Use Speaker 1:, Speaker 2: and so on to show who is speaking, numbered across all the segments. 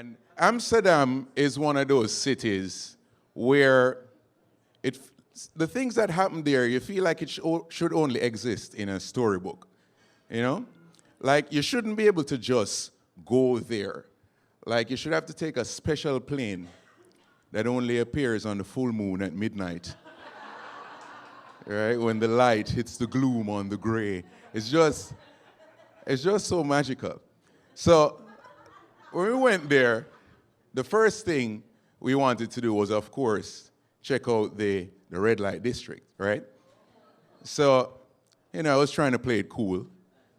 Speaker 1: And Amsterdam is one of those cities where the things that happen there, you feel like it should only exist in a storybook, you know? Like, you shouldn't be able to just go there. Like, you should have to take a special plane that only appears on the full moon at midnight, right? When the light hits the gloom on the gray. It's just so magical. So when we went there, the first thing we wanted to do was, of course, check out the red light district, right? So, I was trying to play it cool. It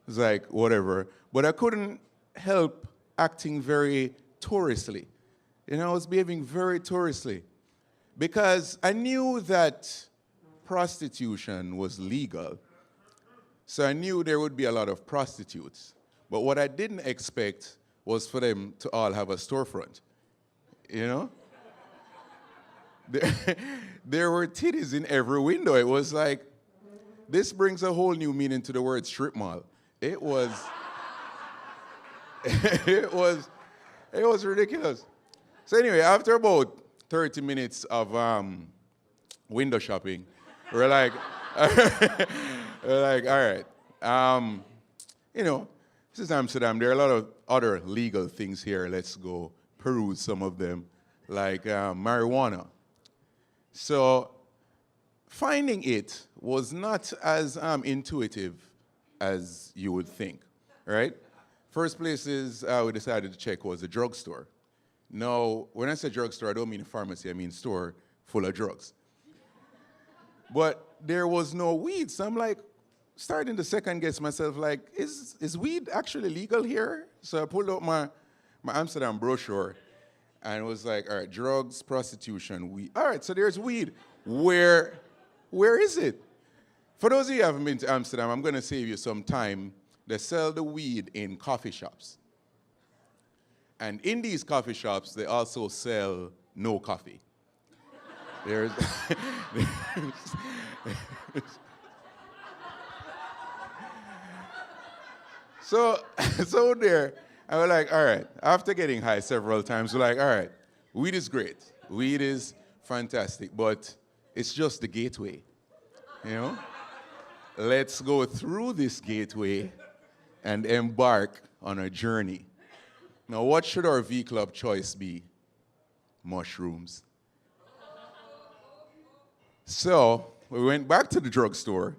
Speaker 1: was like, whatever. But I couldn't help acting very touristly. I was behaving very touristly. Because I knew that prostitution was legal. So I knew there would be a lot of prostitutes. But what I didn't expect was for them to all have a storefront. There were titties in every window. It was like, this brings a whole new meaning to the word strip mall. It was, it was ridiculous. So anyway, after about 30 minutes of window shopping, we're like, all right. This is Amsterdam. There are a lot of other legal things here. Let's go peruse some of them, like marijuana. So finding it was not as intuitive as you would think, right? First places we decided to check was a drugstore. Now, when I say drugstore, I don't mean a pharmacy. I mean store full of drugs. But there was no weed, so I'm like, starting to second guess myself, like, is weed actually legal here? So I pulled out my Amsterdam brochure and was like, all right, drugs, prostitution, weed. All right, so there's weed. Where is it? For those of you who haven't been to Amsterdam, I'm going to save you some time. They sell the weed in coffee shops. And in these coffee shops, they also sell no coffee. There's So there, I was like, all right, after getting high several times, we're like, all right, weed is great. Weed is fantastic, but it's just the gateway, Let's go through this gateway and embark on a journey. Now, what should our V-Club choice be? Mushrooms. So we went back to the drugstore,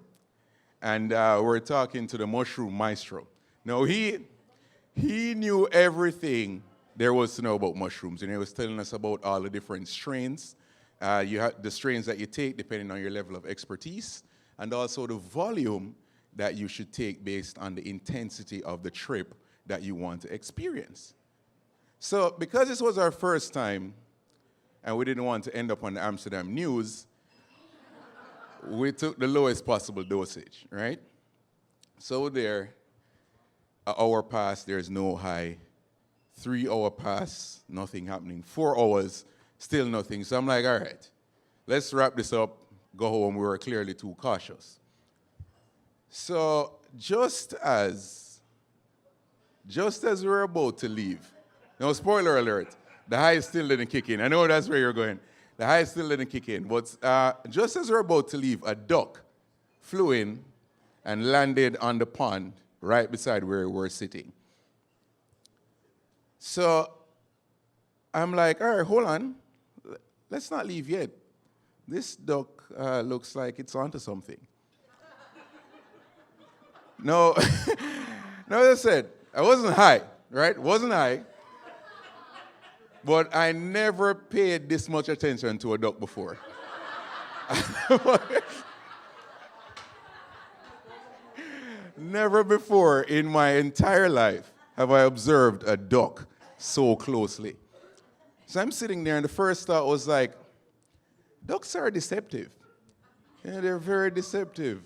Speaker 1: and we're talking to the mushroom maestro. Now, he knew everything there was to know about mushrooms, and he was telling us about all the different strains. You have the strains that you take depending on your level of expertise, and also the volume that you should take based on the intensity of the trip that you want to experience. So because this was our first time, and we didn't want to end up on the Amsterdam news, we took the lowest possible dosage, right? So there, an hour passed, there's no high. 3 hour pass, nothing happening. 4 hours, still nothing. So I'm like, all right, let's wrap this up, go home. We were clearly too cautious. So just as we were about to leave, now spoiler alert, the high still didn't kick in. I know that's where you're going. The high still didn't kick in. But just as we were about to leave, a duck flew in and landed on the pond right beside where we were sitting. So I'm like, all right, hold on. Let's not leave yet. This duck looks like it's onto something. No, no, as I said, I wasn't high, right? Wasn't high. But I never paid this much attention to a duck before. Never before in my entire life have I observed a duck so closely. So I'm sitting there, and the first thought was like, ducks are deceptive. They're very deceptive.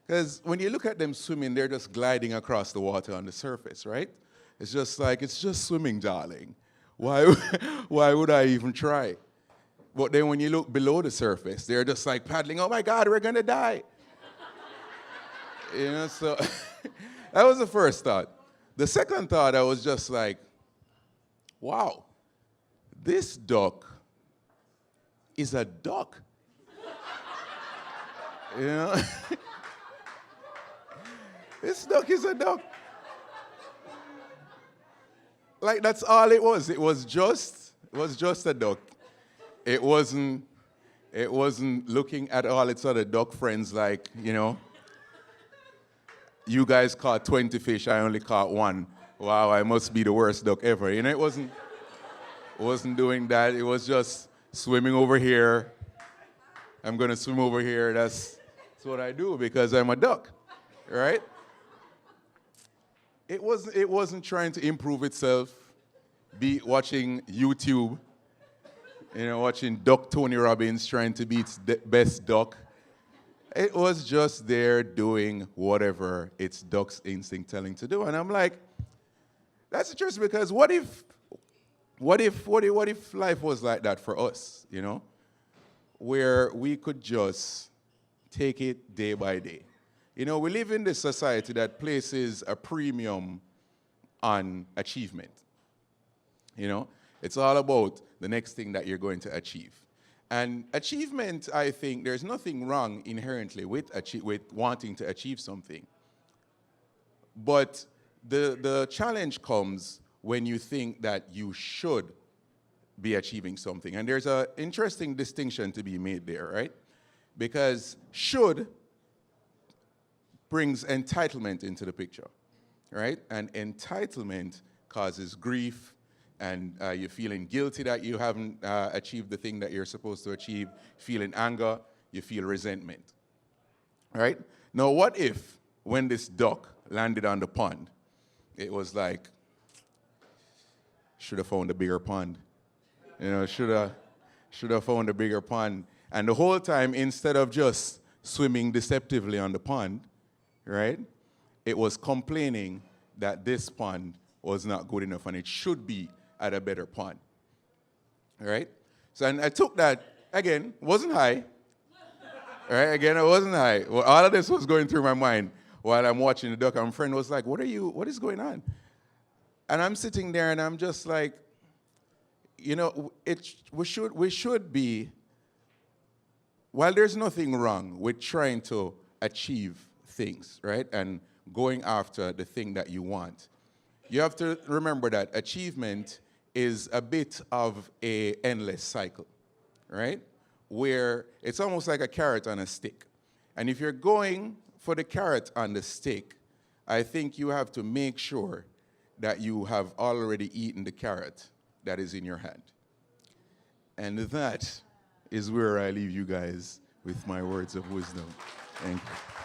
Speaker 1: Because when you look at them swimming, they're just gliding across the water on the surface, right? It's just like, it's just swimming, darling. Why would I even try? But then when you look below the surface, they're just like paddling, oh my God, we're going to die. So that was the first thought. The second thought, I was just like, wow, this duck is a duck. You know? This duck is a duck. Like, that's all it was. It was just a duck. It wasn't looking at all its other duck friends like, you know, you guys caught 20 fish, I only caught one. Wow, I must be the worst duck ever. You know, it wasn't doing that. It was just swimming over here. I'm gonna swim over here. That's what I do because I'm a duck, right? It wasn't trying to improve itself, be watching YouTube, you know, watching Duck Tony Robbins trying to be its best duck. It was just there doing whatever its duck's instinct telling to do. And I'm like, that's interesting because what if life was like that for us, you know? Where we could just take it day by day. You know, we live in this society that places a premium on achievement. You know, it's all about the next thing that you're going to achieve. And achievement, I think, there's nothing wrong inherently with wanting to achieve something. But the challenge comes when you think that you should be achieving something. And there's an interesting distinction to be made there, right? Because should brings entitlement into the picture, right? And entitlement causes grief, and you're feeling guilty that you haven't achieved the thing that you're supposed to achieve, feeling anger, you feel resentment, right? Now, what if when this duck landed on the pond, it was like, should have found a bigger pond. You know, should have found a bigger pond. And the whole time, instead of just swimming deceptively on the pond, right, it was complaining that this pond was not good enough and it should be at a better pond, right? So and I took that, again, wasn't high, right? Again, it wasn't high. Well, all of this was going through my mind while I'm watching the duck. And my friend was like, what is going on? And I'm sitting there and I'm just like, you know, we should be, while there's nothing wrong with trying to achieve things, right? And going after the thing that you want. You have to remember that achievement is a bit of an endless cycle, right? Where it's almost like a carrot on a stick. And if you're going for the carrot on the stick, I think you have to make sure that you have already eaten the carrot that is in your hand. And that is where I leave you guys with my words of wisdom. Thank you.